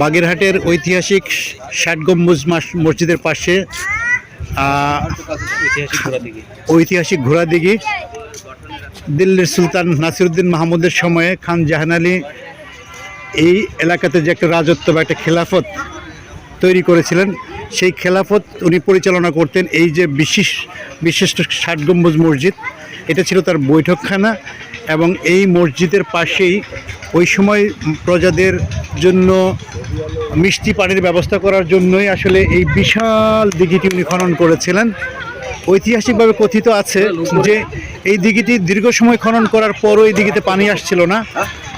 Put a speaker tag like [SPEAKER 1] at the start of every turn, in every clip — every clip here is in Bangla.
[SPEAKER 1] বাগেরহাটের ঐতিহাসিক ৬০ গম্বুজ মসজিদের পাশে ঐতিহাসিক ঘোড়াদিঘি। দিল্লির সুলতান নাসিরউদ্দিন মাহমুদের সময়ে খান জাহান আলী এই এলাকাতে যে একটা রাজত্ব বা একটা খেলাফত তৈরি করেছিলেন, সেই খেলাফত উনি পরিচালনা করতেন। এই যে বিশিষ্ট ৬০ গম্বুজ মসজিদ, এটা ছিল তার বৈঠকখানা। এবং এই মসজিদের পাশেই ওই সময় প্রজাদের জন্য মিষ্টি পানির ব্যবস্থা করার জন্যই আসলে এই বিশাল দিঘিটি উনি খনন করেছিলেন। ঐতিহাসিকভাবে কথিত আছে যে এই দিঘিটি দীর্ঘ সময় খনন করার পরও এই দিঘিতে পানি আসছিল না।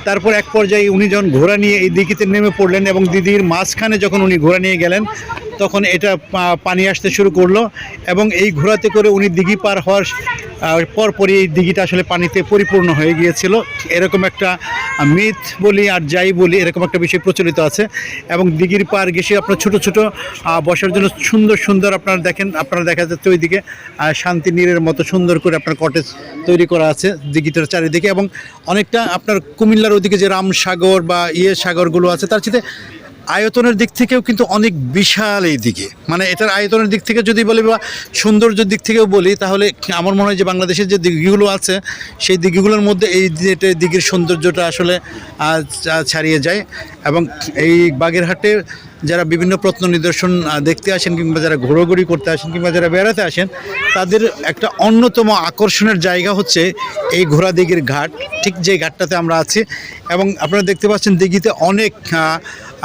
[SPEAKER 1] তারপর এক পর্যায়ে উনি যখন ঘোড়া নিয়ে এই দিঘিতে নেমে পড়লেন এবং দিঘির মাঝখানে যখন উনি ঘোড়া নিয়ে গেলেন, তখন এটা পানি আসতে শুরু করলো। এবং এই ঘোড়াতে করে উনি দিঘি পার হওয়ার পরপরই এই দিঘিটা আসলে পানিতে পরিপূর্ণ হয়ে গিয়েছিল। এরকম একটা মিথ বলি আর যাই বলি, এরকম একটা বিষয় প্রচলিত আছে। এবং দিঘির পার ঘেঁষে আপনার ছোট ছোট বসার জন্য সুন্দর আপনারা দেখা যাচ্ছে ওইদিকে শান্তি নীরের মতো সুন্দর করে আপনার কটেজ তৈরি করা আছে দিঘিটার চারিদিকে। এবং অনেকটা আপনার কুমিল্লার ওইদিকে যে রামসাগর বা সাগরগুলো আছে, তার সাথে আয়তনের দিক থেকেও কিন্তু অনেক বিশাল এই দিকে। মানে এটার আয়তনের দিক থেকে যদি বলি বা সৌন্দর্যের দিক থেকেও বলি, তাহলে আমার মনে হয় যে বাংলাদেশের যে দিঘিগুলো আছে সেই দিঘিগুলোর মধ্যে এই দিঘির সৌন্দর্যটা আসলে ছাড়িয়ে যায়। এবং এই বাগেরহাটে যারা বিভিন্ন প্রত্ন নিদর্শন দেখতে আসেন, কিংবা যারা ঘোরাঘুরি করতে আসেন, কিংবা যারা বেড়াতে আসেন, তাদের একটা অন্যতম আকর্ষণের জায়গা হচ্ছে এই ঘোড়াদিঘির ঘাট। ঠিক যে ঘাটটাতে আমরা আছি, এবং আপনারা দেখতে পাচ্ছেন দিঘিতে অনেক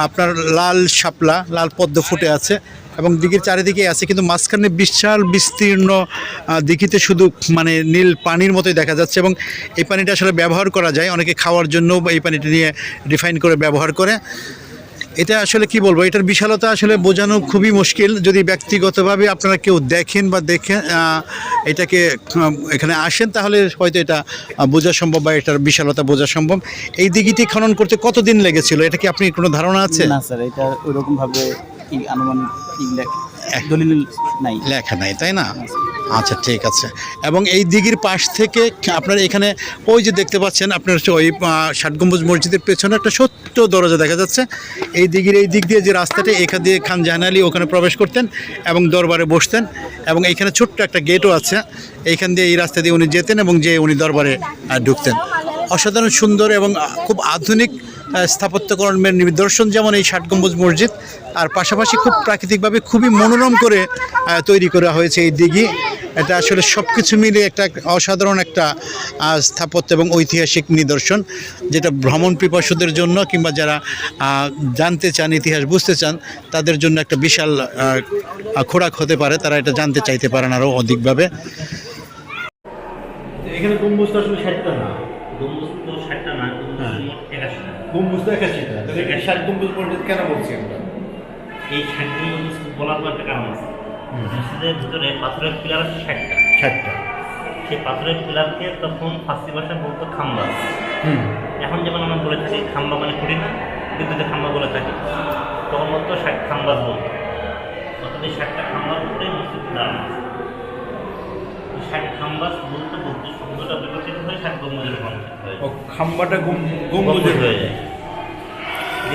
[SPEAKER 1] আপনার লাল শাপলা, লাল পদ্ম ফুটে আছে এবং দিঘির চারিদিকে আছে, কিন্তু মাঝখানে বিশাল বিস্তীর্ণ দিঘিতে শুধু মানে নীল পানির মতোই দেখা যাচ্ছে। এবং এই পানিটা আসলে ব্যবহার করা যায়, অনেকে খাওয়ার জন্য এই পানিটা নিয়ে রিফাইন করে ব্যবহার করে। এটা আসলে কি বলবো, এটার বিশালতা আসলে বোঝানো খুবই মুশকিল। যদি ব্যক্তিগতভাবে আপনারা কেউ দেখেন বা দেখে এটাকে এখানে আসেন, তাহলে হয়তো এটা বোঝা সম্ভব বা এটার বিশালতা বোঝা সম্ভব। এই দিঘিটি খনন করতে কতদিন লেগেছিল, এটা কি আপনি কোনো ধারণা আছে?
[SPEAKER 2] না স্যার, এটা ওইরকমভাবে আনুমানিক দলিল নাই, লেখা নাই,
[SPEAKER 1] তাই না? আচ্ছা, ঠিক আছে। এবং এই দিঘির পাশ থেকে আপনার এখানে ওই যে দেখতে পাচ্ছেন আপনার ওই ৬০ গম্বুজ মসজিদের পেছনে একটা ছোট্ট দরজা দেখা যাচ্ছে। এই দিঘির এই দিক দিয়ে যে রাস্তাটা, এখান দিয়ে খান জাহান আলী ওখানে প্রবেশ করতেন এবং দরবারে বসতেন। এবং এইখানে ছোট্ট একটা গেটও আছে, এইখান দিয়ে এই রাস্তা দিয়ে উনি যেতেন এবং যে উনি দরবারে ঢুকতেন। অসাধারণ সুন্দর এবং খুব আধুনিক স্থাপত্যকর্মের নিদর্শন যেমন এই ৬০ গম্বুজ মসজিদ, আর পাশাপাশি খুব প্রাকৃতিকভাবে খুবই মনোরম করে তৈরি করা হয়েছে এই দিঘি। এটা আসলে সব কিছু মিলে একটা অসাধারণ একটা স্থাপত্য এবং ঐতিহাসিক নিদর্শন, যেটা ভ্রমণ পিপাসুদের জন্য কিংবা যারা জানতে চান, ইতিহাস বুঝতে চান, তাদের জন্য একটা বিশাল খোরাক হতে পারে। তারা এটা জানতে চাইতে পারেন আরও অধিকভাবে।
[SPEAKER 3] এখানে গম্বুজ তো আসলে ৬০টা না, গম্বুজ তো ৬০টা না, গম্বুজ তো ৮১টা। তাহলে ৬০ গম্বুজ মসজিদ কেন বলছি আমরা? এই ৬০ গম্বুজ বলার তো একটা কারণ আছে। মসজিদের ভিতরে পাথরের পিলার আছে ৬০টা। সেই পাথরের পিলারকে তখন ফার্সি ভাষায় বলতো খাম্বা। এখন যেমন আমরা বলে থাকি খাম্বা মানে করি না, কিন্তু যে খাম্বা বলে থাকি, তখন বলতো ৬০ খাম্বাজ বলতো। অর্থাৎ এই ৬০টা খাম্বার উপরে মসজিদ দাঁড়ানো আছে। ৬০ খাম্বাজ বলতে বলতে শব্দটা বিকশিত হয়ে ৬০ গম্বুজের রূপান্তরিত হয়ে যায়।
[SPEAKER 1] খাম্বাটা গম্বুজের হয়ে যায়।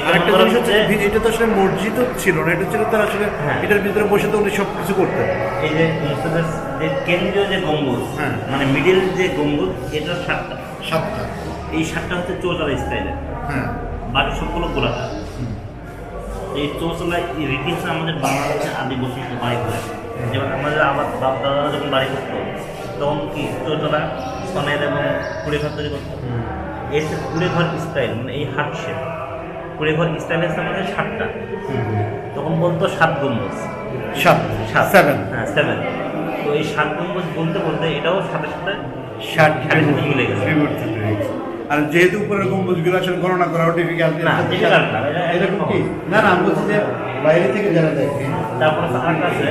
[SPEAKER 1] আরেকটা জিনিস হচ্ছে, এটা তো আসলে মসজিদও ছিল না, এটা ছিল তার আসলে এটার ভিতরে বসে তো উনি সব কিছু করতেন।
[SPEAKER 3] এই যে মসজিদের যে কেন্দ্রীয় যে গম্বুজ, মানে মিডিল যে গম্বুজ, এটা ৭টা। এই ৭টা হচ্ছে চৌচালা স্টাইলের, বাকি সবগুলো গোলাকার। এই চৌচালা রীতি হচ্ছে আমাদের বাংলাদেশের আদিবাসী বাড়ি ঘরে, যেমন আমাদের বাপ দাদারা যখন বাড়ি করতো তখন কি চৌচালা সনের এবং কুড়ে ঘর তৈরি করতো। এই হচ্ছে কুড়ে ঘর স্টাইল, মানে এই হাট শেপ কুড়ে ঘর স্টাইল হচ্ছে আমাদের ৭টা। তখন বলতো ৭ গম্বুজ, 7। তো এই ৭ গম্বুজ বলতে বলতে এটাও সাথে সাথে ৬০ মিলে গেছে।
[SPEAKER 1] আর যেহেতু উপরের গম্বুজগুলো আসলে গণনা করা ডিফিকাল্ট
[SPEAKER 3] না,
[SPEAKER 1] এরকম কি না, আমি বলছি যে বাইরে থেকে যারা দেখে।
[SPEAKER 3] তারপরে আমার কাছে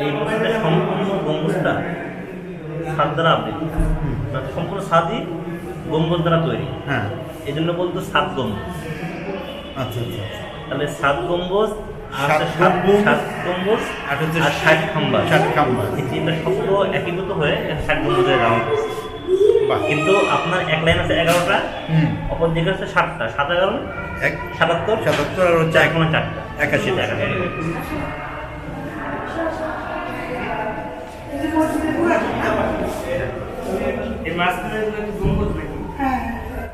[SPEAKER 3] এই মসজিদের সম্পূর্ণ গম্বুজটা ছাদ দ্বারা আবৃত, সম্পূর্ণ ছাদই গম্বুজ দ্বারা তৈরি। এই জন্য বলতো ৭ গম্বুজ।
[SPEAKER 1] আচ্ছা,
[SPEAKER 3] তাহলে ৭ গম্বুজ, ৭ গম্বুজ আর ৬০ খাম্বা, এই তিনটা শব্দ একীভূত হয়ে ৬০ গম্বুজের রাউন্ড।
[SPEAKER 1] বাহ।
[SPEAKER 3] কিন্তু আপনার এক লাইন আছে 11টা,
[SPEAKER 1] হুম।
[SPEAKER 3] অপর দিকে আছে 7টা, 7 11 77,
[SPEAKER 1] 77 আর হচ্ছে
[SPEAKER 3] 4 4টা
[SPEAKER 1] 81
[SPEAKER 3] টাকা। এই মাঝখানে